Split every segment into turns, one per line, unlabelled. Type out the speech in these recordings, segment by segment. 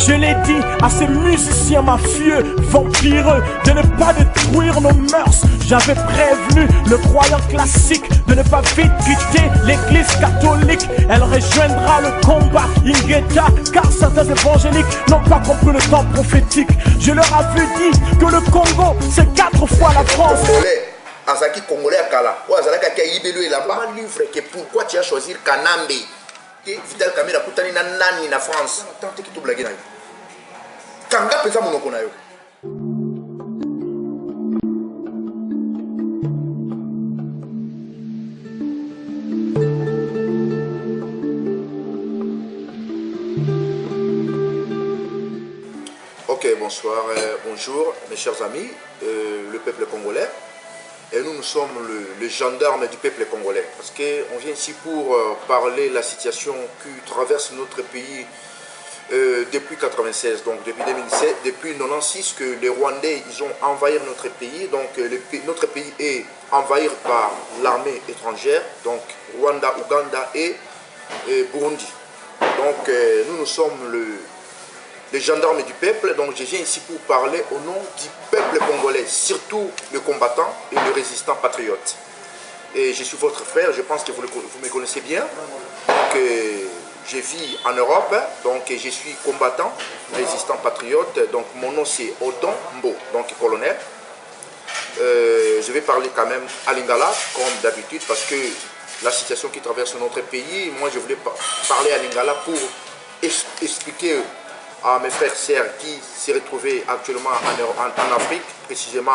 Je l'ai dit à ces musiciens mafieux, vampireux, de ne pas détruire nos mœurs. J'avais prévenu le croyant classique de ne pas vite quitter l'église catholique. Elle rejoindra le combat Ingeta, car certains évangéliques n'ont pas compris le temps prophétique. Je leur avais dit que le Congo, c'est 4 fois la France.
Azaki Congolais à Kala, ou Azalaka Kaibelu et là-bas, livre que pourquoi tu as choisi Kanambe. Vital Kamera Koutani na nani na France. Tant que tu blagues. Kanga pesa monoko na yo. Ok, bonsoir, bonjour mes chers amis, le peuple congolais. Et nous sommes le gendarme du peuple congolais. Parce qu'on vient ici pour parler de la situation qui traverse notre pays depuis 1996, donc depuis 2007, depuis 1996 que les Rwandais ils ont envahi notre pays. Donc notre pays est envahi par l'armée étrangère, donc Rwanda, Ouganda et Burundi. Donc nous sommes les gendarmes du peuple, donc je viens ici pour parler au nom du peuple congolais, surtout le combattant et le résistant patriote. Et je suis votre frère, je pense que vous me connaissez bien. Donc je vis en Europe, donc je suis combattant, résistant patriote. Donc mon nom c'est Odon Mbo, donc colonel. Je vais parler quand même à Lingala, comme d'habitude, parce que la situation qui traverse notre pays, moi je voulais parler à Lingala pour expliquer à mes frères et sœurs qui se retrouvent actuellement en Afrique, précisément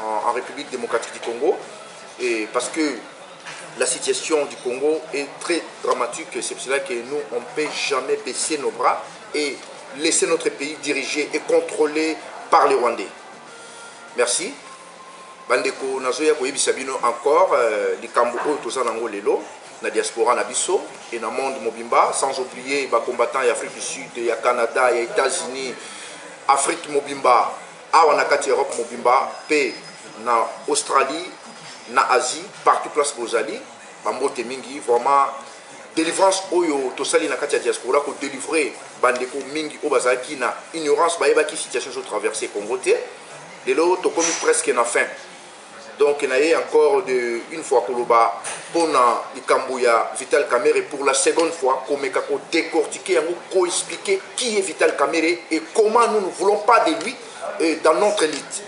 en République démocratique du Congo, et parce que la situation du Congo est très dramatique, c'est pour cela que nous, on ne peut jamais baisser nos bras et laisser notre pays dirigé et contrôlé par les Rwandais. Merci. Bandeko nazoya koyebisa bino encore likambo oyo toza nango lelo na diaspora na biso et na monde mobimba, sans oublier les combattants d'Afrique du Sud, il y a Canada, il y a États-Unis, Afrique mobimba, awa na kati Europe mobimba, pe na Australie, na Asie, partout place bozali, bambote mingi, vraiment délivrance oyo tosali na kati ya diaspora ko délivrer bandeko mingi o bazaki na ignorance ba yeba ki situation so traverser Congo te. Lelo to komi presque na fin. Donc il y a encore une fois Koloba pour Ikambouya Vital Kamerhe pour la seconde fois comme décortiquer, expliquer qui est Vital Kamerhe et comment nous ne voulons pas de lui dans notre élite.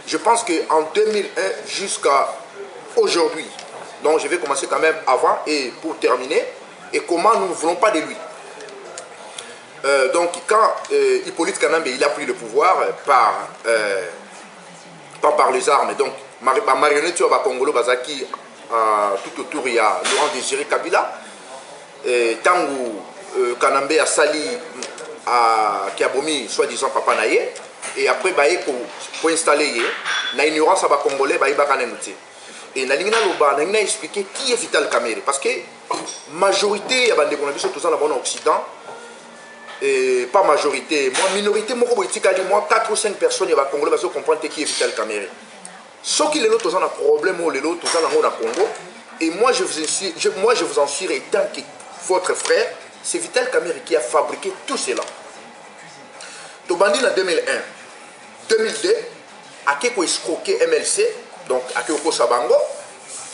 Je pense qu'en 2001 jusqu'à aujourd'hui, donc je vais commencer quand même avant et pour terminer, et comment nous ne voulons pas de lui. Donc quand Hippolyte Kanambe il a pris le pouvoir pas par les armes, donc ma marionnette sur Congolo Bazaki tout autour il y a Laurent Désiré Kabila, Tangu Kanambe a sali qui a bomi soi-disant Papa Naye, et après pour installer na ignorance à Congolais Bakanenouti. Et na lingina loba na expliquer qui est Vital Kamerhe parce que majorité ya bande konabiso tous en Occident. Et pas majorité, moi minorité, moi 4 ou 5 personnes qui vont comprendre qui est Vital Kamerhe. Ce qui est l'autre, ils ont un problème, les autres, ils ont un Congo. Et moi je vous en suis étant que votre frère, c'est Vital Kamerhe qui a fabriqué tout cela. Tobandi en 2001, 2002, à qui a escroqué MLC, donc à qui a Sabango,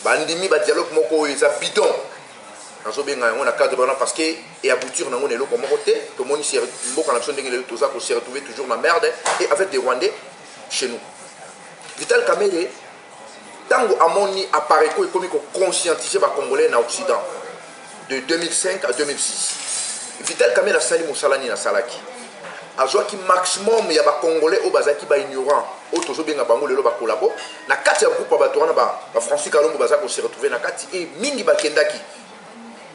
bandimi ba dialogue moko ils a bidon. On a cadre parce que et aboutir dans mon élo comme côté tout le monde s'est retrouvé toujours dans la merde et avec des Rwandais chez nous. Vital Kamerhe tango amoni apparaît comme conscientiser les Congolais dans l'Occident de 2005 à 2006. Vital Kamerhe a sali mosalani na salaki. Azwa ki maximum ya ba Congolais au bazaki ba ignorant au tozo benga bango lelo ba collabo na kati ya groupe ba toana ba Francis Kalombo bazako se retrouver na kati et mingi ba kendaki.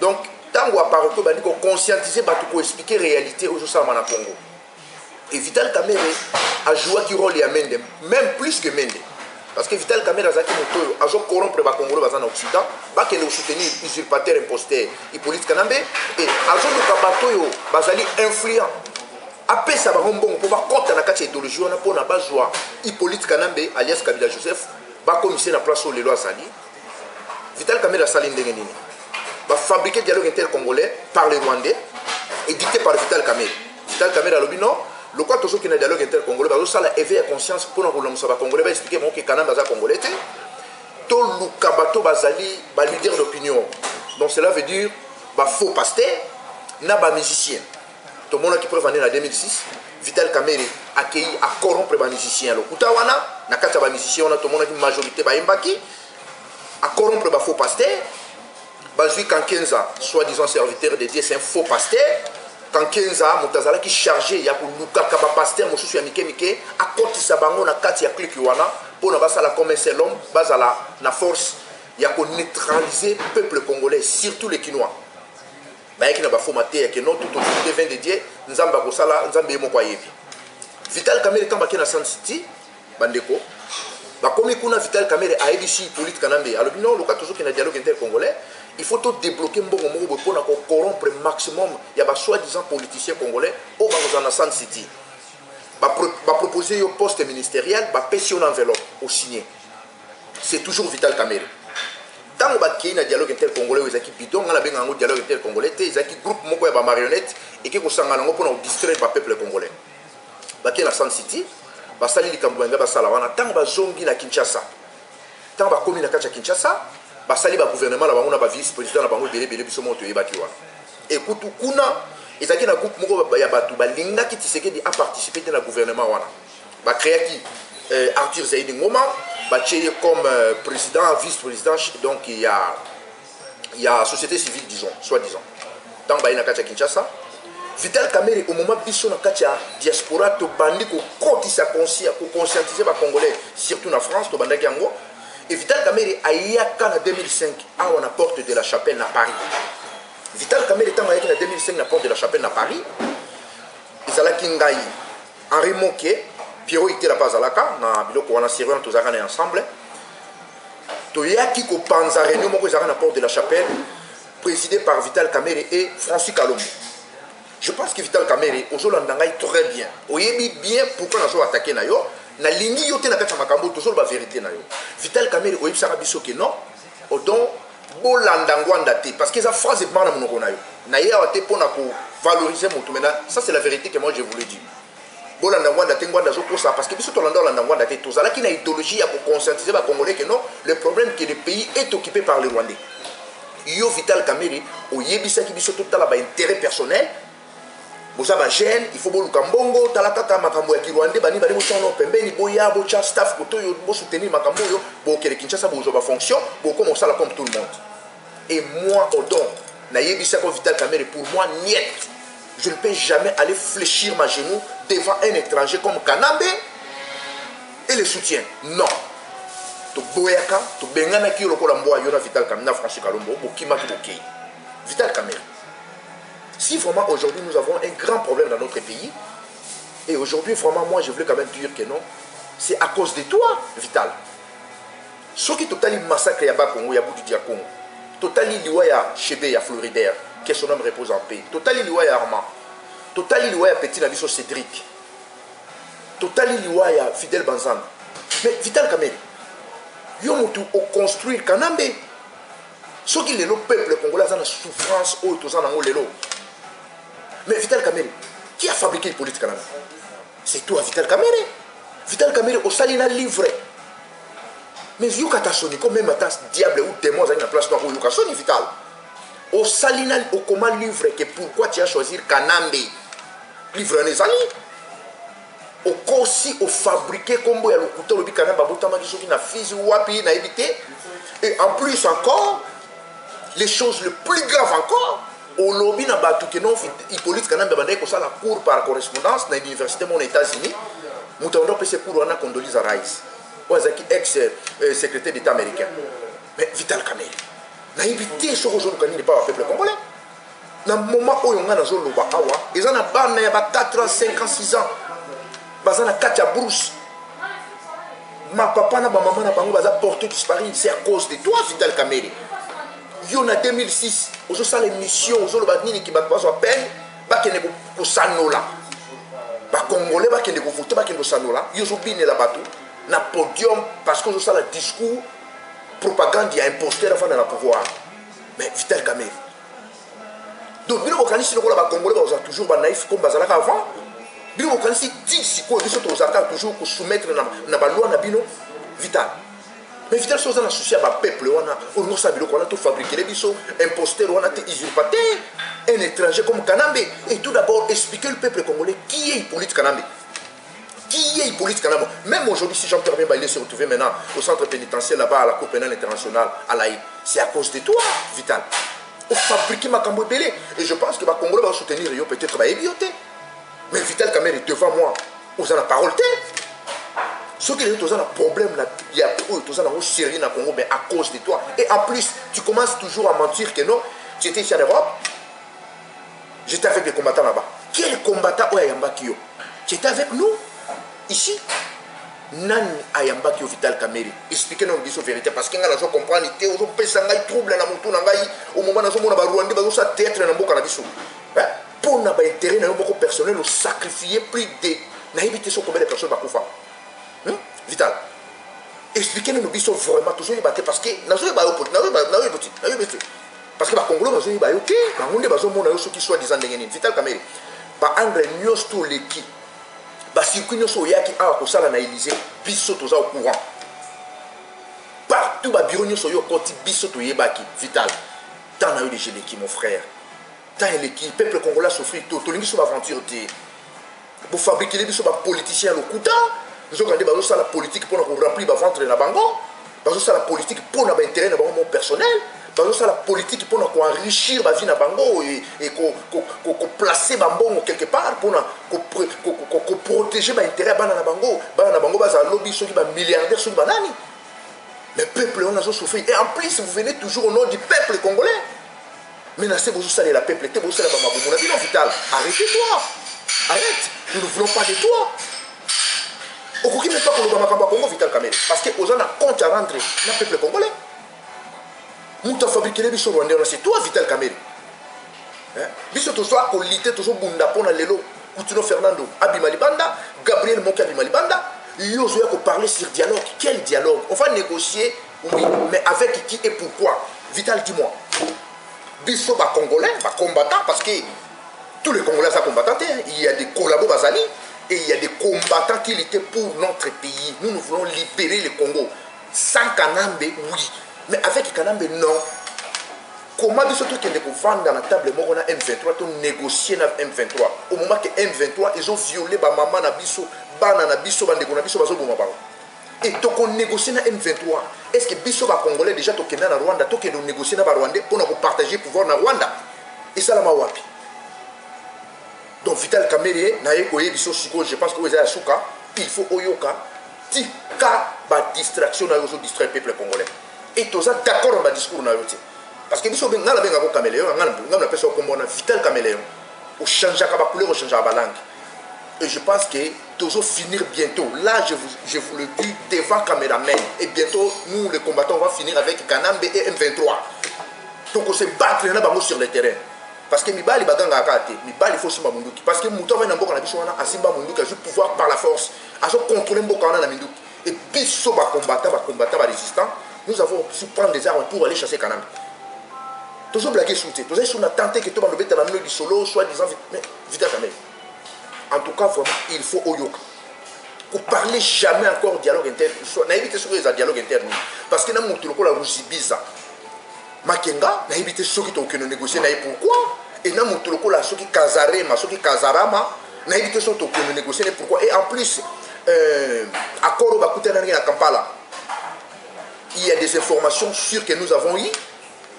Donc, tant qu'on a conscientisé, on expliquer la réalité aux gens au Congo. Et Vital Kamerhe a joué un rôle à Mende, même plus que Mende. Parce que Vital Kamerhe a corrompre les Congolais en Occident, il a soutenu l'usurpateur imposteur Hippolyte Kanambe, et il a influent. Après ça, il a contre la idéologie, on a besoin Hippolyte Kanambe, alias Kabila Joseph, va commissaire la place où les lois sali. Vital Kamerhe a sali Ndengenini. Va fabriquer le dialogue inter-congolais par les Rwandais et dicté par Vital Kamerhe. Vital Kamerhe Kamere Alobino, le quoi toujours qui n'a dialogue inter-congolais, parce que ça la éveille à conscience pour nous ça va congolais, va expliquer que Kanam baza congolais. Tout le kabato bazali, ba leader d'opinion. Donc cela veut dire, bah faux pasteur, n'a pas musicien. Tout le monde qui peut venir en 2006, Vital Kamerhe a accueilli à corrompre les musiciens. Le Koutawana, n'a qu'à les musiciens, on a tout le monde qui majorité ba imbaki, à corrompre les faux pasteurs. Bazui Kankenza, soi-disant serviteur de Dieu, c'est un faux pasteur. Kankenza, Moutazala qui chargé, il y a pour Luka Kaba pasteur, mon souci à Mike, à côté Sabango, na Kati à Klikiwana, pour ne pas ça la comme un seul homme, Bazala, na force, il y a pour neutraliser le peuple congolais, surtout les Kinois. Qui n'a pas faux maté, qui non tout autour des vins de Dieu, nous avons pas ça là, nous avons bien quoi Vital Kamerhe quand il est dans San City, Bandeko, comme il y a Vital Kamerhe à Edishi, politique Kanambe, alors non, le cas toujours qu'il y a un dialogue inter-congolais, il faut tout débloquer pour corrompre le maximum. Il y a des soi-disant politiciens congolais au San City. Proposer un poste ministériel, passer une enveloppe au signé. C'est toujours Vital Kamerhe. Tant qu'il y a un dialogue inter-congolais, il y a un bidon, il y a un dialogue inter-congolais, il y a un groupe de marionnettes et qui sont pour distraire le peuple congolais. Il y a San City, il y a un Kambouenga, tant qu'il y a un zongi à Kinshasa, tant qu'il y a un Kinshasa, basali ba gouvernement la bango ba vice président la bango belé biso moto yebaki wa ekutu kuna ezaki na groupe moko ya batu balinga ki Tshisekedi a participé dans le gouvernement wana ba créé qui Arthur Zaïdi Ngoma ba tcheye comme président vice président, donc il y a société civile disons soi-disant tant ba ina kacha Kinshasa. Vital Kamerhe au moment biso na kacha diaspora to bandi ko kotisa conscientiser ba congolais surtout na France to bandaki yango. Et Vital Kamerhe a eu en 2005 à la porte de la chapelle à Paris. Vital Kamerhe est en 2005 à la porte de la chapelle à Paris. Ils allaient Kingaï, Henri Monké, Pierrot était la base à la carte, on a servi tous ensemble. Toyaki ko panza réunion à la porte de la chapelle, présidé par Vital Kamerhe et Francis Kalombo. Je pense que Vital Kamerhe aujourd'hui très bien. Oyebi bien pourquoi nous avons attaqué Nayo. Na lingi yote na kata makambo toujours la vérité na yo. Vital Kamerhe oyebisaka biso ke non odon bolanda ngwanda te parce que eza phrase ebana monoko na yo. Na ye awa te pona ko valoriser moto maintenant ça c'est la vérité que moi je vous le dis. Bolanda ngwanda te ngwanda zo kosa parce que biso to landa ngwanda ngwanda te tozala ki na idéologie ya ko conscientiser ba congolais que non le problème que le pays est occupé par les Rwandais. Yo Vital Kamerhe oyebisaki biso to tala ba intérêt personnel. Boza ba jeune, il faut boluka mbongo talakaka makambo ya Kirwande bani bani bochono pembeni boya bocha staff koto yo bo soutenir makambo yo bo kele Kinshasa bozo ba fonction bo comme ça comme tout le monde. Et moi Odon na yebisa ko Vital Kamerhe pour moi niet. Je ne peux jamais aller fléchir ma genou devant un étranger comme Kanambe et le soutien. Non. To boyaka to bengana ki lokola mboa yo na Vital Kamerhe na Francis Kalombo bo kimaki bo kei. Vital Kamerhe. Si vraiment aujourd'hui nous avons un grand problème dans notre pays, et aujourd'hui vraiment moi je voulais quand même dire que non, c'est à cause de toi, Vital. Ce qui totali massacre Yaba Congo, Yabou du Diakongo, totali liwaya Chebe ya Floridaire, que son homme repose en paix, totali liwaya Armand, totali liwaya Petit Nabiso Cédric, totali liwaya Fidel Banzan. Mais Vital Kamerhe, yo mutu au construire Kanambe. Ce qui est le peuple congolais a une souffrance ou tout ça dans le lot. Mais Vital Kamerhe, qui a fabriqué le politique canadien? C'est toi, Vital Kamerhe. Vital Kamerhe, au salina livré. Mais vous avez sonné comme même un diable ou démon dans la place où vous avez sonné, Vital. Au salina, au comment livrer que pourquoi tu as choisi Kanambe? Livre les amis. Au corsi, au fabriqué comme il y a le couteau, le Kanambe, il y a fils ou wapi, il a évité. Et en plus encore, les choses les plus graves encore, au lobby na batu que non Hippolyte Kanambe bandai ko sala cours par correspondance na l'université mon États-Unis mutaondo pese cours wana Condoleezza Rice wazaki ex secrétaire d'État américain. Mais Vital Kamerhe na invité so ko kanini pas au peuple congolais na moment oyo nga na zo loba awa ezana bana ya ba 4 ans 5 ans 6 ans bazana katia brousse ma papa na ba maman na bango baza porté disparu, c'est à cause de toi Vital Kamerhe. Yo na 2006 ozo sala émission ozo lo batini ki bat bazo peine ba kene ko sanola ba congolais ba kene ko voter ba kene ko sanola yo zo bine la batu na podium parce que ozo sala discours propagande ya imposteur avant de la pouvoir. Mais Vital Kamerhe donc bilo ko kanisi lokola ba congolais ba toujours ba naïf comme bazalaka avant bino bokanisi ti sikoyo biso tozalaka toujours kosoumettre na baloi na bino Vital. Mais Vital soza na souci ya bapeuple wana olingosa biloko wana tofabrikele biso imposteur wana te usurpateur un étranger comme Kanambe. Et tout d'abord expliquer le peuple congolais qui est Hippolyte Kanambe. Qui est Hippolyte Kanambe? Même aujourd'hui, si Jean-Pierre Bemba il s'est retrouvé maintenant au centre pénitentiaire là-bas à la Cour pénale internationale à l'AI, c'est à cause de toi, Vital. On fabrique ma cambo belé. Et je pense que les Congolais vont soutenir peut-être ma ébioté. Mais Vital Kamerhe est devant moi. Vous avez la parole. Ce qui est un problème, il y a un sérieux dans le Congo, mais à cause de toi. Et en plus, tu commences toujours à mentir que non, tu étais ici en Europe. J'étais avec des combattants là-bas. Quel combattant Oyayamba Kyo? Tu étais avec nous, ici. Nan Ayamba Kyo Vital Kamerhe. Expliquez-nous la vérité. Parce que nous avons compris que nous avons trouble dans le monde. Au moment où nous avons Rwanda, nous avons théâtre dans le monde. Pour nous avoir intérêt dans le personnel, nous sacrifier plus de. Nous avons évité combien de personnes qui ont Vital. Expliquez-nous vraiment toujours parce que nous avons parce que les Congolais ont dit ok, les Congolais ont qui soit disant Vital Kamerhe. André Nyosto Leki. Circuit Nyosoyaki a kosala na Élysée, biso toza au courant. Partout ba bureau Nyosoyo koti biso to yebaki Vital. Tant na eu de Geleki mon frère. Tant eleki peuple congolais souffrir tout, to lingi so aventure te. Pour fabriquer les biso ba politiciens le couta. Nous avons regardé bazo la politique pour nous remplir ba ventre na bango. Bazo la politique pour na ba intérêt na bango personnel. Bazo la politique pour nous enrichir ba vie na bango et ko placer bango quelque part pour nous protéger ba intérêt bana na bango baza lobby ceux qui ba milliardaires ceux qui ba nani. Le peuple on a souffert et en plus vous venez toujours au nom du peuple congolais. Menacez vous saler la peuple te vous saler ba mabomona non Vital. Arrêtez-toi. Arrête. Nous ne voulons pas de toi. Au cours même pas pour le Congo Vital Kamerhe parce que aux gens a compte à rentrer dans le peuple congolais. Nous avons fabriqué les bichons rwandais, c'est toi Vital Kamerhe. Biso to soit kolité to so bunda pona lelo Coutinho Fernando Abimalibanda, Gabriel Moki Abimalibanda, yo zo ko parler sur dialogue. Quel dialogue? On va négocier oui, mais avec qui et pourquoi? Vital dis-moi. Biso ba congolais, ba combattants parce que tous les Congolais sont combattants, il y a des collabos bazali et il y a des combattants qui étaient pour notre pays. Nous voulons libérer le Congo. Sans Kanambe, oui. Mais avec Kanambe, non. Comment de ce truc qu'ils vendre dans la table, on a M23, on négocier avec M23. Au moment que M23, ils ont violé ma maman, Nabiso, Banana Biso, Bandegonabiso, Bazo Boumabao. Et donc on négocie avec M23. Est-ce que Biso va Congolais déjà toqué dans Rwanda, toqué de négocier avec Rwanda pour nous partager le pouvoir dans Rwanda? Et ça, la mawapi. Donc Vital Kamerhe, je pense que vous avez souka, il faut oyoka, tika ba distraction na yoso distraire le peuple congolais. Et tous d'accord dans le discours na yote. Parce que biso ngala benga ko caméléon, ngala pesa ko mbona Vital Kamerhe. O changer ka ba couleur, o changer ba langue. Et je pense que tous finir bientôt. Là je vous le dis devant caméraman et bientôt nous les combattants on va finir avec Kanambe et M23. Donc on se battre là bango sur le terrain. Parce que Mibali baganga akate, Mibali faut simba munduki. Parce que Mouto va na mboka na biso wana asimba munduki a pouvoir par la force, a contrôler mboka wana na minduki. Et biso ba combattant, ba résistant, nous avons su prendre des armes pour aller chasser Kanambe. Toujours blaguer sous tes, toujours on a tenté que tout le monde mette la main du solo, soit disant mais Vital Kamerhe. En tout cas vraiment, il faut oyoka. Pour parler jamais encore dialogue interne, na éviter ce que les dialogue interne parce que na mutu lokola rusibiza. Makenga na éviter ceux qui t'ont négocier na pourquoi et na mutu lokola ceux qui Kazarema, ceux qui Kazarama na éviter ceux qui t'ont négocier pourquoi et en plus accord bakuta na Kampala. Il y a des informations sûres que nous avons eu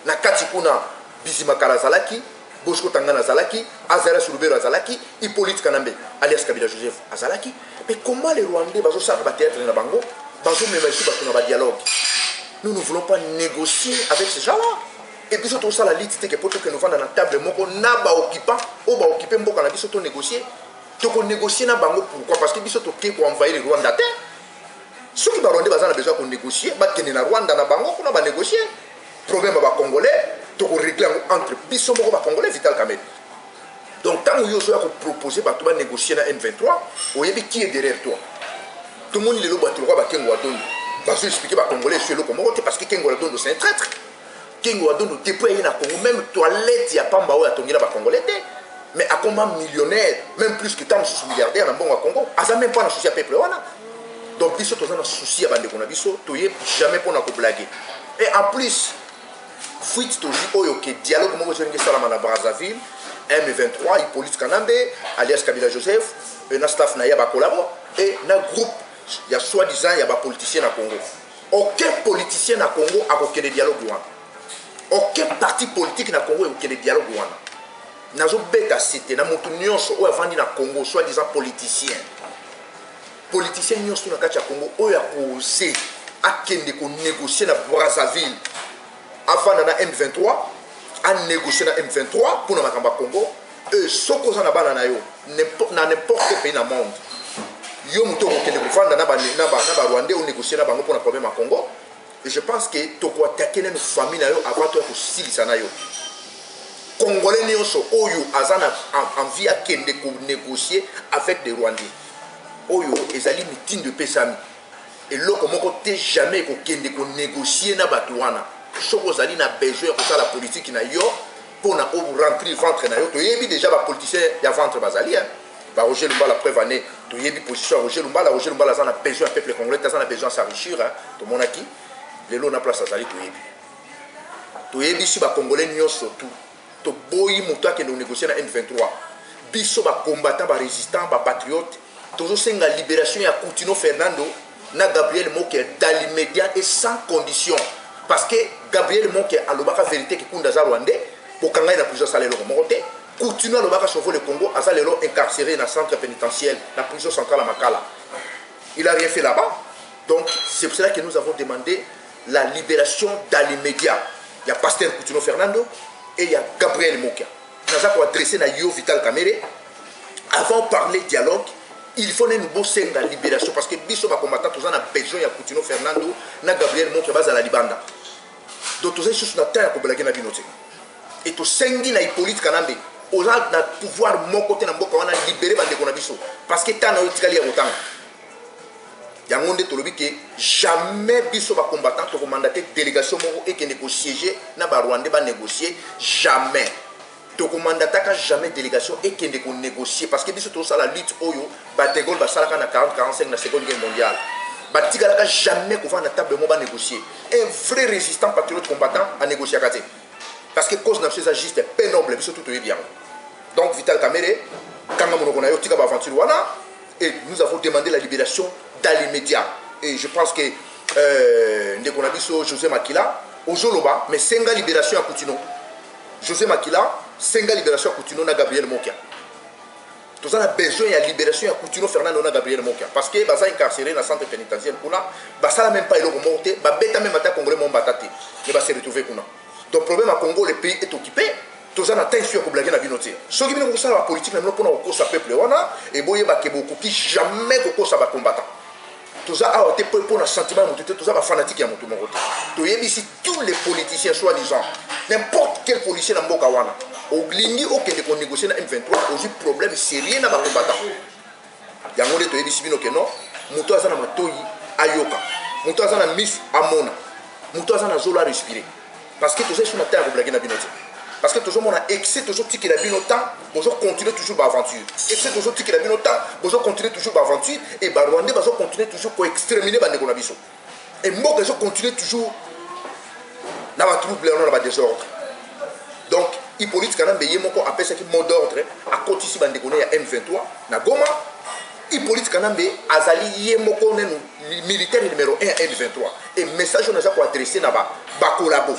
na Katikuna Bizimakala Zalaki, Bosco Tangana Zalaki, Azara Surubero Azalaki, Hippolyte Kanambe alias Kabila Joseph Azalaki. Mais comment les Rwandais vont se faire théâtre na bango, vont même ici ba dialogue. Nous ne voulons pas négocier avec ces gens-là. Et puis surtout ça la liste que pour que nous vendons dans la table moko na ba occupant ou ba occuper mboka na biso to négocier. Donc on négocie na bango pourquoi? Parce que biso to ke pour envahir le Rwanda. Ceux qui Rwandais bazana besoin qu'on négocie, ba kene na Rwanda na bango qu'on va négocier. Problème ba congolais, to ko régler entre biso moko ba congolais Vital Kamerhe. Donc tant que vous avez proposé ba to ba négocier na M23, oyebi qui est derrière toi. Tout le monde le loba to ko ba kengo adoni. Parce que expliquer aux Congolais sur le Congo parce que Kengo Adondo c'est un traître. Kengo Adondo déployé na Congo même toilette il y a pas mbao à tongira ba Congolais. mais à combat millionnaire, même plus que tant de milliardaires dans le Congo, à même pas dans souci à peuple. Donc, biso tous un souci à bande qu'on a biso, tu jamais pour nous blaguer. Et en plus, fuite to oyo que dialogue mo jenge salama na Brazzaville, M23, Hippolyte Kanambe, alias Kabila Joseph, na staff na ya ba collabo et na groupe ya soi-disant ya ba politicien na Congo. Aucun politicien na Congo a aucun dialogue wana. Aucun parti politique na Congo a aucun dialogue wana. Nazo beta cité na mutu nyonso o avandi na Congo soi-disant politicien. Politicien nyonso na kati ya Congo oyo akose akende ko négocier na Brazzaville avant na M23 a négocier na M23 pour na makamba Congo et soko za na bana na yo n'importe quel pays na monde yo muto ko kende ko fanda na ba Rwandais ou négocier na bango pour na problème à Congo et je pense que to ko attaquer na famille na yo avant to ko silisa na yo Congolais nyonso oyo azana envie akende ko négocier avec des Rwandais oyo ezali meeting de pesami et loko moko te jamais ko kende ko négocier na batouana soko zali na besoin pour la politique na yo pour na rentrer ventre na yo to yebi déjà ba politicien ya ventre bazali ba Roger Lumba la preuve année to yebi position Roger Lumba za na besoin peuple congolais za na besoin s'enrichir to monaki lelo na place azali to yebi si ba congolais nyonso tout to boyi moto akende négocier na M23 biso ba combattant ba résistant ba patriote toujours senga libération ya Coutinho Fernando na Gabriel Moke dans l'immédiat et sans condition parce que Gabriel Moke a l'obaka vérité qui kunda za Rwandais pour kanga na prison salelo mokote Coutinho l'obaka sauver le Congo a salelo incarcéré dans centre pénitentiaire la prison centrale à Makala. Il a rien fait là-bas. Donc c'est pour cela que nous avons demandé la libération dans l'immédiat. Il y a Pasteur Coutinho Fernando et il y a Gabriel Moke. Nous avons adressé na Yo Vital Kamerhe avant de parler dialogue. Il faut une bonne la libération parce que biso ba combattant tous en a besoin ya Coutinho Fernando na Gabriel Moke base à la Libanda. Donc tous ces na terre ko blaguer na binote. Et to sengi na Hippolyte Kanambe, oza na pouvoir mon côté na mboka wana libérer bande ko na biso parce que tana otikali ya otanga. Yango nde to lobi que jamais biso ba combattant to mandater délégation moko et que négocier na ba Rwandais ba négocier jamais. To mandataka jamais délégation et qui ne négocier parce que biso tout ça la lutte oyo ba de Gaulle ba salaka na 40-45 na seconde guerre mondiale ba tigalaka jamais qu'on va na table mo ba négocier un vrai résistant patriote combattant à négocier kate parce que cause na ces juste pénible biso tout bien donc Vital Kamerhe kanga monoko na yo tika ba aventure wana et nous avons demandé la libération dans l'immédiat et je pense que ndeko na biso José Makila ozoloba mais senga libération à Coutinho José Makila senga libération à Coutinho na Gabriel Moke. Tous on a besoin de libération à Coutinho Fernando na Gabriel Moke parce que baza incarcéré dans centre pénitentiaire kuna basala même pas eloko monté ba beta même ata congolais mon batati mais ba se retrouver kuna. Donc problème à Congo le pays est occupé tous on a tension ko blaguer na binoté. So qui bino la politique na pour na ko sa peuple wana et boye ba keboko qui jamais ko sa ba combattant. Tous ça a été pour un sentiment de tout ça va fanatique à mon côté. To yebi si tous les politiciens soi-disant n'importe quel policier dans mboka wana au glingi au kende ko négocier na M23 aussi problème sérieux na ba combattant. Yango de to yebi si bino ke non muto azana matoyi ayoka. Muto azana miss amona. Muto azana zola respirer. Parce que tout ça sur la terre blaguer na binote. Parce que toujours mon excès toujours tiki la binotan, bonjour continuer toujours l'aventure. Excès toujours tiki la binotan, bonjour continuer toujours l'aventure et ba Rwandais bonjour continuer toujours pour exterminer ba ndeko na biso. Et moi que je continue toujours na ba trouble na ba désordre. Donc Hippolyte Kanambe yemoko appelle ça qui mot d'ordre à côté si ba ndeko na M23 na Goma. Hippolyte Kanambe azali yemoko nenu militaire numéro 1 M23 et message on a pour adresser na ba collabo.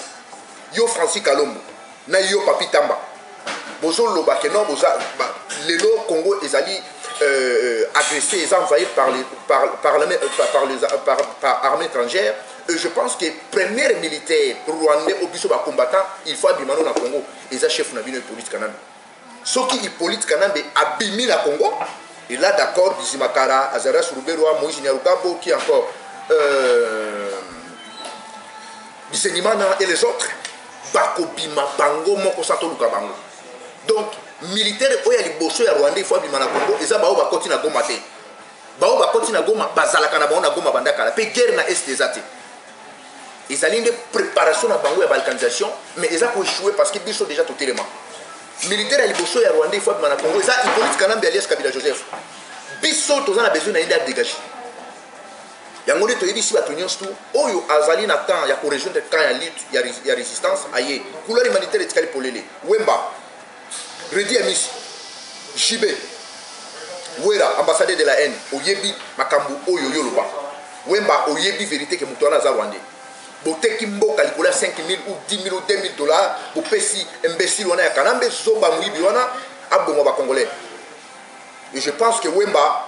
Yo Francis Kalombo na yo Papi Tamba bozo loba que non boza lelo Congo ezali agressé et envahi par l'armée étrangère et je pense que premier militaire rwandais au biso ba combattant il faut abimano na Congo et ça chef na bino Hippolyte Kanambe soki Hippolyte Kanambe abimi la Congo et là d'accord Bizimakara Azaras Ruberwa Moïse Nyarugabo qui encore Bisenimana et les autres bakobima bango moko sato luka bango donc militaire oya liboso ya Rwanda il faut abima na Congo eza bao bakoti na Goma te bao bakoti na Goma bazalaka na bao na Goma bandaka la pe guerre na est des até ezali nde préparation na bango ya balkanisation mais eza ko jouer parce que biso déjà tout élément militaire à liboso ya Rwanda il faut que Congo ça Hippolyte Kanambe alias Kabila Joseph biso tozana besoin na inde dégager yango nde toyebi si bato nyonso tu oyo azali na temps ya korejoindre camp ya lutte ya résistance aye couleur humanitaire etikali polele Wemba Redi Amisi Jibe Wera ambassadeur de la haine oyebi makambo oyo yoloba Wemba oyebi vérité que mutu wana aza Rwandais boteki mboka likola 5 000 ou 10 000 ou 2 000 dollars bopesi imbécile wana ya Kanambe zoba muibi wana abongo ba congolais et je pense que Wemba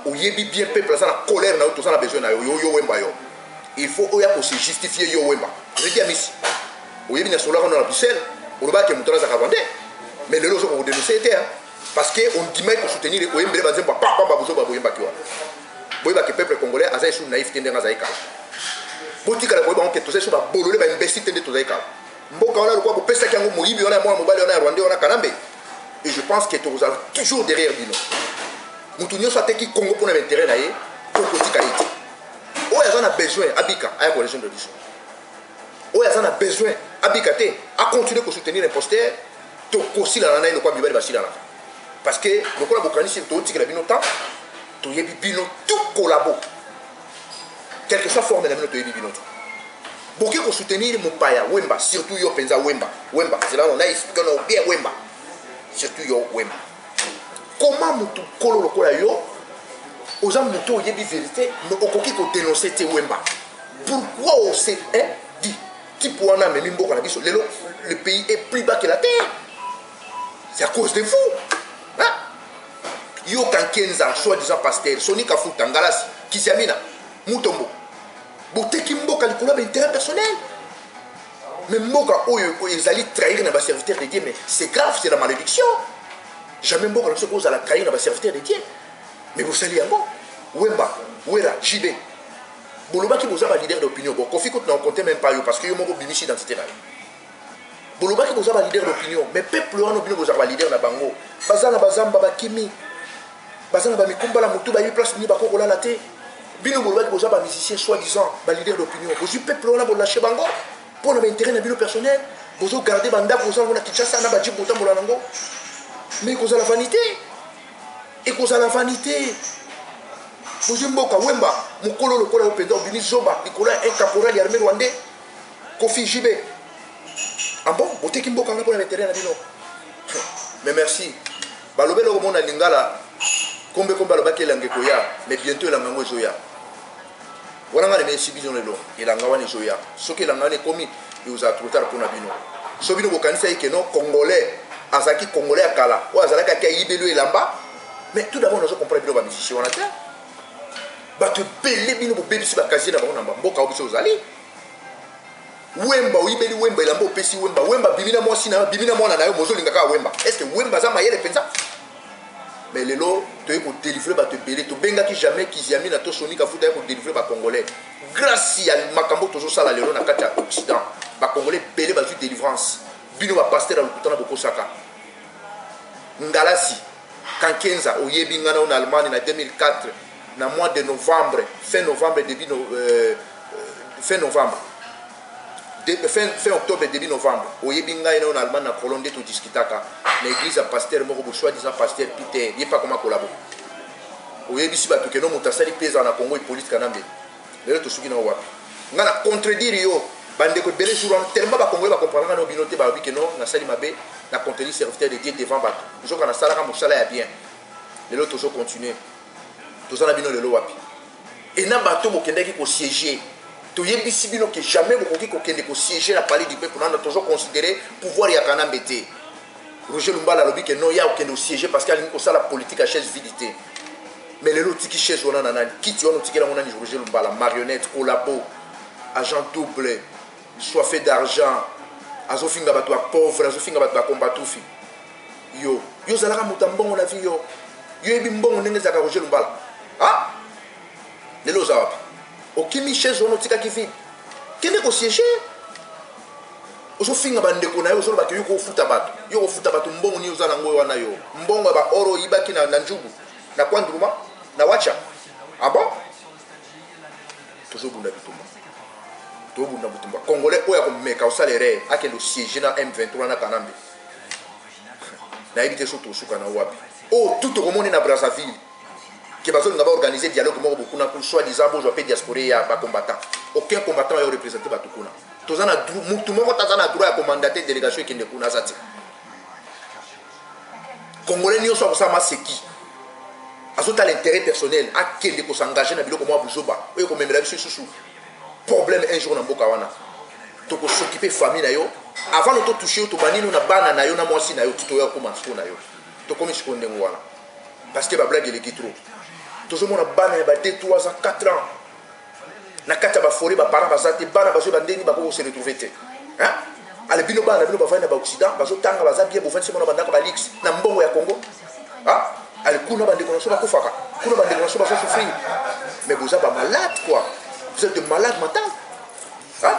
oyebi bien peuple ça la colère na tout ça na besoin na yo Wemba yo il faut oya ko se justifier yo Wemba Redi Amisi oyebi na solo na Bruxelles oloba ke mutu za Rwandais mais le lozo ko dénoncer était parce que on dit mais ko soutenir ko yembele ba zemba papa ba bozo ba boyemba kiwa boyeba que peuple congolais azai sous naïf tende ngazaika botika la boyeba on que tout ça sur ba bolole ba imbécile tende tozaika mboka wana lokwa ko pesa kango moyibi wana mwa mobali wana Rwanda wana Kanambe et je pense que tu as toujours derrière bino mutu nyoso ateki Congo pour l'intérêt na ye to kotika iti oya zana besoin abika aya ko région de biso oya zana besoin abika te a continuer ko soutenir l'imposteur to kosila na nayi lokwa bibali basila na parce que le collaboration c'est tout la binota to yebi bino tout collabo quelle que soit forme de binoto yebi binoto boké ko soutenir mon paya Wemba surtout yo penza Wemba c'est là on a expliqué on bien Wemba surtout yo Wemba comment mutu kolo lokola yo oza mutu yebi vérité mais okoki ko dénoncer te Wemba pourquoi on s'est dit type wana même mboka na biso lelo le pays est plus bas que la terre c'est à cause de vous. Yo Kankenza, soi-disant pasteur, Soni Kafuta, Ngalas, Kisiamina, Mutombo. Boteki mboka likola d'intérêt personnel. Mais mboka oyo ils allaient trahir dans serviteur de Dieu, mais c'est grave, c'est la malédiction. Jamais mboka ne se cause à la trahir dans serviteur de Dieu. Mais vous savez encore, Wemba, Wera, Jibe. Boloba qui vous a leader d'opinion, bon, Kofi Kout n'en comptait même pas yo parce que yo moko bimishi identité là. Boloba qui vous a leader d'opinion, mais peuple on opinion vous a leader na bango. Bazana bazamba bakimi. Bazana ba mikomba la mutu ba yi place ni ba ko la té. Bino boloba qui vous a musicien soi-disant, ba leader d'opinion. Vous peuple on a bo lâcher bango pour nos intérêts na bino personnel. Vous garder banda vous on a Kinshasa na ba dji botambo la nango. Mais cause la vanité. Et cause la vanité. Vous mboka Wemba, mukolo lokola openda bini zoba, ikola un caporal armé rwandais. Kofi Jibe. Ah bon, vous êtes pour l'intérêt mais merci. Balobelo au monde à Lingala, comme balobaki langekoya, mais bientôt langango zoya. Voilà les messieurs bisons le long, et langawani zoya. Ce qui langane commis, il vous a trop tard pour Nabino. Sobino Bokanisa et que non, Congolais, Azaki Congolais à Kala, ou Azalaka Kaibelu et Lamba. Mais tout d'abord, nous avons compris que nous avons musicien en terre. Batu belé bino bébé si bakasi na bango na mboka obiso ozali. Wemba oyibeli Wemba elambo pesi Wemba bimina mwasi na bimina mwana na yo mozo lingaka Wemba. Est-ce que Wemba za mayele penza? Mais lelo toye ko délivrer ba te belé to benga ki jamais Kiziami na to Soni Kafuta ko délivrer ba congolais. Grâce à makambo tozo sala lelo na kati ya Occident. Ba congolais belé ba ju délivrance. Bino ba pasteur na lukutana boko saka. Ngalasi Kankenza oyebi ngana en Allemagne na 2004 na mois de novembre, fin novembre début fin novembre. Fin octobre début novembre oyebi ngai na en Allemagne na Colombie to discutaka na église à pasteur moko soi-disant pasteur Peter il pas comment collabo oyebi si bato ke no mutasali pesa na Congo Hippolyte Kanambe lelo to suki na wapi nga na contredire yo bande ko belé jour tellement ba Congo ba comprendre na binoté ba bi ke no na sali mabe na contredire serviteur de Dieu devant bato nzoka na sala ka musala ya bien lelo to so continuer to sala bino lelo wapi et na bato bokendaki ko siéger to yebisi bino que jamais bokoki kokende ko siéger la palais du peuple na toujours considérer pouvoir ya Kanambe te Roger Lumbala lobi que non ya okende siéger parce qu'il y a une la politique à chaise vidité mais les lots qui chaise on a nana qui tu on tiki la monani Roger Lumbala marionnette collabo agent double soifé d'argent azofinga bato pauvre azofinga bato kombatufi yo zalaka mutambongo na vie yo yebi mbongo ndenge zaka Roger Lumbala ah les lots za okimi chez ono tika kivi kende ko siéger ozofinga bandeko na yo ozolo baki yo ko futa bato mbongo ni ozala ngo wana yo mbongo ba oro ibaki na njubu na kwandruma na wacha ah bon tozobunda bitumba congolais oya ko meka osalere akendo siéger na M23 na Kanambe na éviter surtout suka na wapi. Oh, tout le monde est na Brazzaville. Qui va organiser dialogue beaucoup na pour soi-disant bon je diaspora ya ba combattant. Aucun combattant est représenté ba tukuna. Tozana tout le monde tazana droit à commandater délégation qui ne kuna zati. Congolais n'y sont pas seki. Azota l'intérêt personnel à qui de s'engager na biloko mo buzoba. Oyo ko memela biso susu. Problème un jour na mboka wana. To ko s'occuper famille na yo. Avant de toucher to banino na bana na yo na mwasi na yo tuto ya comment so na yo. To komi sikonde ngwana. Parce que ba blague les trop. Toujours mon bana ba 2 3 ans 4 ans. Na kata ba forêt ba para ba zate bana ba zo ba ndeni ba ko se retrouver te. Hein? Ale bino ba fa na ba occident ba zo tanga ba za bien bo fansi mona ba ndaka ba lix na mbongo ya Congo. Hein? Ale kuna ba ndeko so ba ko faka. Kuna ba ndeko so ba souffrir. Mais vous êtes pas malade quoi. Vous êtes de malade mental. Hein?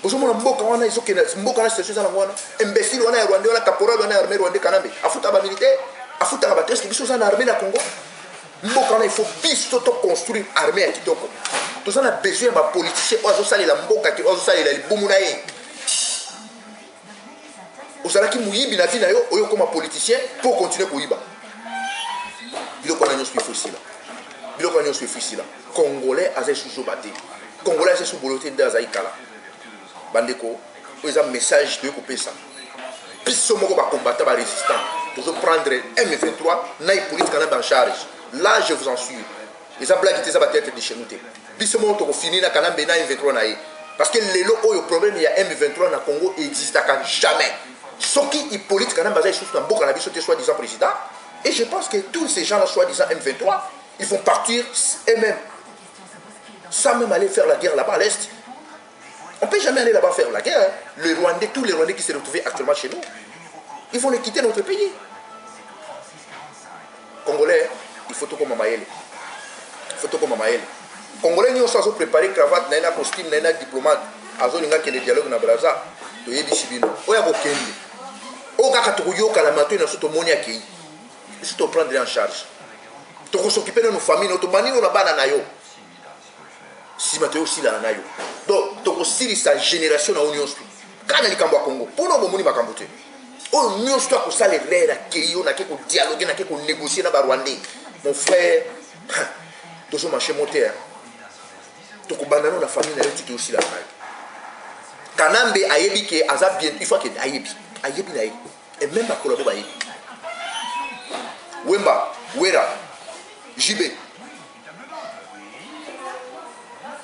Vous êtes mboka wana iso ke mboka na situation za ngwana. Imbécile wana ya Rwanda wana caporal wana armée Rwanda kanambe. Afuta ba militaire, afuta ba test biso za na armée na Congo. Mboka wana il faut biso to construire armée ya kitoko. Tous on a besoin de politiciens ozo sali la mboka ki ozo sali la libumu na ye. Ozala ki muyibi na vina yo oyo comme politicien pour continuer koyiba. Biloko na nyoso ifosila. Biloko na nyoso ifosila. Congolais azai sous bate. Congolais azai sous boloté ndaza ikala. Bandeko, ils ont un message de couper ça. Puis ce mot va combattre les résistants. Pour prendre M23, naï politique en charge. Là, je vous en suis. Les blagues qui ont été déchenutées. Puis ce mot va finir dans M23 naï. Parce que le problème, il y a M23 dans Congo existe jamais. Ce qui est politique en basé sur un beau cannabis, soi-disant président. Et je pense que tous ces gens-là, soi-disant M23, ils vont partir eux-mêmes. Sans même aller faire la guerre là-bas à l'Est. On ne peut jamais aller là-bas faire la guerre. Les Rwandais, tous les Rwandais qui se retrouvent actuellement chez nous, ils vont les quitter notre pays. Congolais, il faut tout comme Maël. Il faut tout comme Maël. Congolais, nous sommes préparés, cravate, naina costume, naina diplomate. Azoninga qui est le dialogue na Braza. To yebi sibino. Oya bokende. Oga katuyo kalamato na soto monia ki. Il faut prendre en charge. To s'occuper de nos familles, notre mani na bana na yo. Si mateo aussi la na yo. Donc, tu sa génération à Union Street. Quand elle est au Congo, pour nous, on va camboter. On Union Street, on a les rêves, on a dialoguer, on a négocier dans le Rwandais. Mon frère, tu as marché monté. Tu as abandonné la famille, tu es aussi là. Kanambe a yebi que Azab bien, il faut qu'il a yebi. A yebi na yebi. Et même à Colombo, a yebi. Wemba, Wera, JB.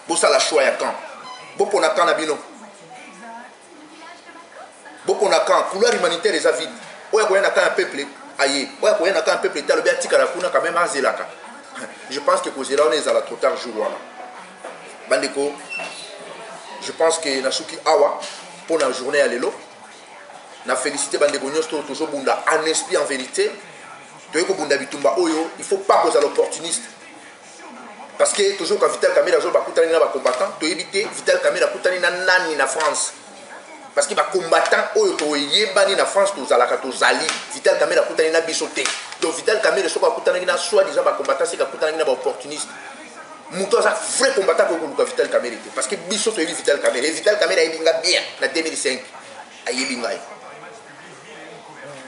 Bossa la choix à quand? Beaucoup na quand nabino. Beaucoup na quand couleur humanitaire les avides. Oya ko yana quand un peuple aye. Oya ko yana quand un peuple talo bien tika la kuna quand même azelaka. Je pense que kozela on est à la trop tard jour là. Bandeko. Je pense que nasuki awa pour la journée à l'élo. Na félicité bandeko nyosto toujours bunda en esprit en vérité. Toyeko bunda bitumba oyo, il faut pas causer l'opportuniste. Parce que toujours quand Vital Kamera va coûter un combattant, tu évites Vital Kamera coûte un nani na France. Parce que les combattants, en France, tu as Vital Kamera coûte un bisoté. Donc Vital Kamera coûte un soi-disant combattant, c'est un opportuniste. Mouton a vrai combattant pour Vital Kamera. Parce que bisoté Vital Kamera. Vital Kamera est bien en 2005.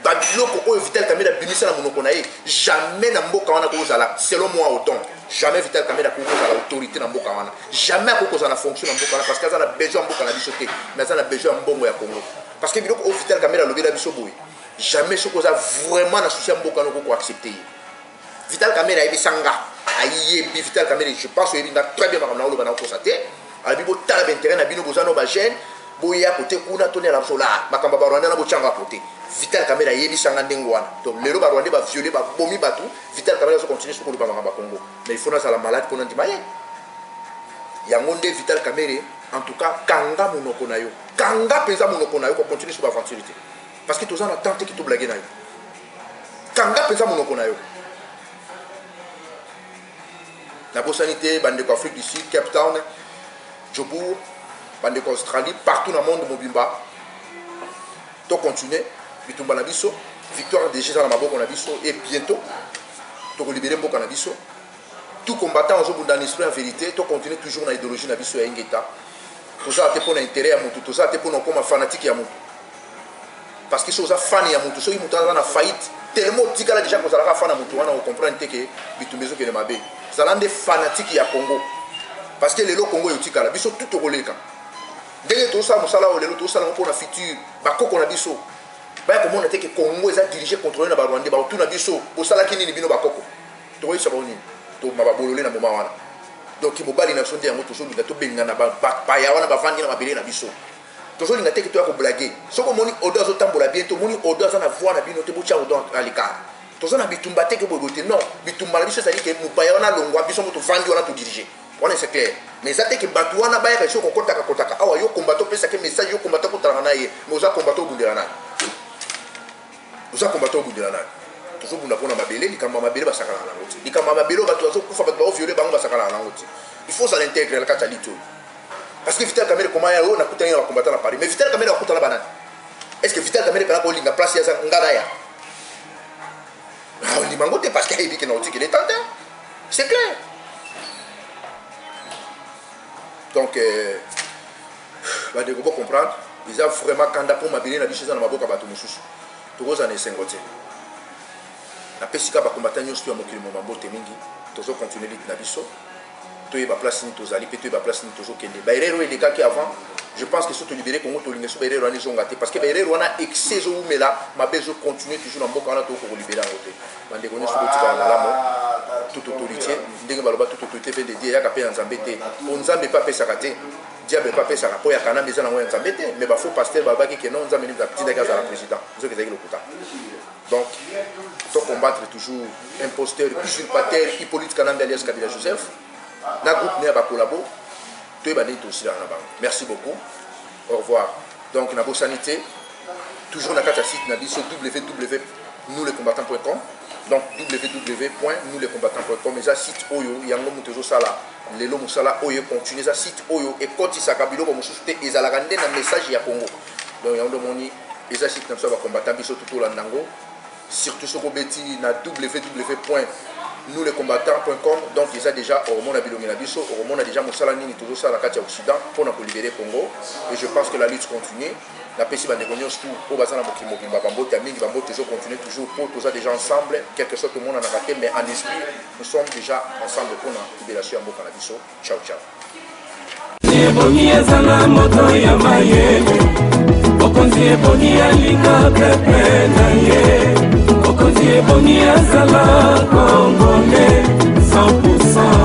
Babiloko Vital Kamera bimisa na monoko na ye jamais na mboka wana ko zala selon moi autant jamais Vital Kamera ko zala autorité na mboka wana jamais ko zala fonction na mboka wana parce que ça a besoin mboka na biso te mais ça a besoin mbongo ya Congo parce que biloko Vital Kamera lobela biso boy jamais ce ko za vraiment na souci mboka no ko accepter Vital Kamera yebi sanga ayi Vital Kamera je pense yebi nga très bien na lo bana ko saté abi bo tala intérêt na bino bozano ba jeune boya côté kuna toné la sola makamba ba Rwanda na bo changa côté Vital Kamera yebi sanga ndengwana donc les Rwandais ba violer ba bomi batu Vital Kamera se continue sur le Congo mais il faut na sala malade pour ndimaye yango nde Vital Kamera en tout cas kanga monoko na yo kanga penza monoko na yo ko continuer sur aventure parce que tous en attente qui to blaguer na yo kanga penza monoko na yo la sanité bande ko Afrique du Sud Cape Town Jobourg bande ko Australie partout dans le monde mobimba to continuer bitumba na biso victoire déjà dans la maboko na biso et bientôt to libérer mboka na biso tout combattant en dans l'esprit en vérité to continuer toujours dans l'idéologie na biso ya ingeta to ça te pour intérêt à mutu to ça te pour non comme fanatique ya mutu parce que soza fan ya mutu so mutu na faillite tellement tikala déjà que la fan ya mutu wana on comprend que bitumbezo ke le mabe ça des fanatiques ya Congo parce que le Congo yotikala biso tout roleka ndenge to ça musala o lelo to ça na pona futur bakoko na biso ba komona te que Congo eza dirigé contrôlé na ba Rwanda ba tout na biso o sala kinini bino bakoko to yi saboni to mababolole na moma wana donc mobali na sonde yango to so linga to benga na ba ya wana ba vandi na mabele na biso to so linga te que to ya ko blaguer soko moni odeur zo tambola bien to moni odeur za na voix na bino te bo tia odeur à l'écart to so na bitumba te que bobote non bitumba na biso ça dit que mobaya wana longwa biso moto vandi wana to diriger wana c'est clair mais ça te que batu wana ba ya so ko kotaka awa yo combatto pesa que message yo combatto ko tala na ye mais oza combatto bundela na oza combatto bundela na toujours bunda pona mabele likamba mabele basakala na ngoti likamba mabele batu azo kufa batu ba violer bango basakala na ngoti il faut ça l'intégrer la catalito parce que Vital Kamerhe comment ya na kutanya wa combattant na Paris mais Vital Kamerhe akutana banana est-ce que Vital Kamerhe kana ko linga place ya ngara ya ah limangote parce qu'il dit que non qu'il est tenté c'est clair donc ba de ko comprendre ils ont vraiment kanda pour mabele na biso na maboka batu mususu tokoza na sengote na pesika ba combattant nyonso ya mokili mobambote mingi tozo continuer lit na biso to ba place ni tozali pe to ba place ni tozo kende ba erreur les gars qui avant je pense que surtout libérer Congo to lingeso ba erreur wana zonga te parce que ba erreur wana excès zo mela ma bezo continuer toujours na mboka wana to ko libérer ngote bande ko nyonso tika na lamo tout autorité ndenge baloba tout autorité fait de dire ya ka pe nzambe te on nzambe pas pesa ka te diable pas pesa ka po ya kana meza na ngo nzambe te mais ba faux pasteur ba baki ke non nzambe ni ba petit gars à la président zo ke zaki lokuta donc il faut combattre toujours imposteur usurpateur Hippolyte Kanambe alias Kabila Joseph na groupe ne ba collabo to ba nito aussi na bango merci beaucoup au revoir donc na bo sanité toujours na kata site na biso www.nouslecombattants.com donc www.nouslecombattants.com eza site oyo yango mutu zo sala lelo musala oyo continue eza site oyo e kotisa kabilo ko mususu te ezalaka nde na message ya Congo donc yango moni eza site na biso ba combattant biso tout olandango surtout ce beti na www.nouslecombattants.com donc ils ont déjà au monde na biso au monde déjà mosala nini toujours ça la carte occident pour na libérer Congo et je pense que la lutte continue la pesi ba negonyo tout au bazana bokimo bimba bambote mingi bambote toujours continue toujours pour tous déjà ensemble quelque chose que le monde en a raté mais en esprit nous sommes déjà ensemble pour la libération ya mboka na biso ciao ciao Okonzie boni alika pepe na ye Okonzie boni azala Congolais 100%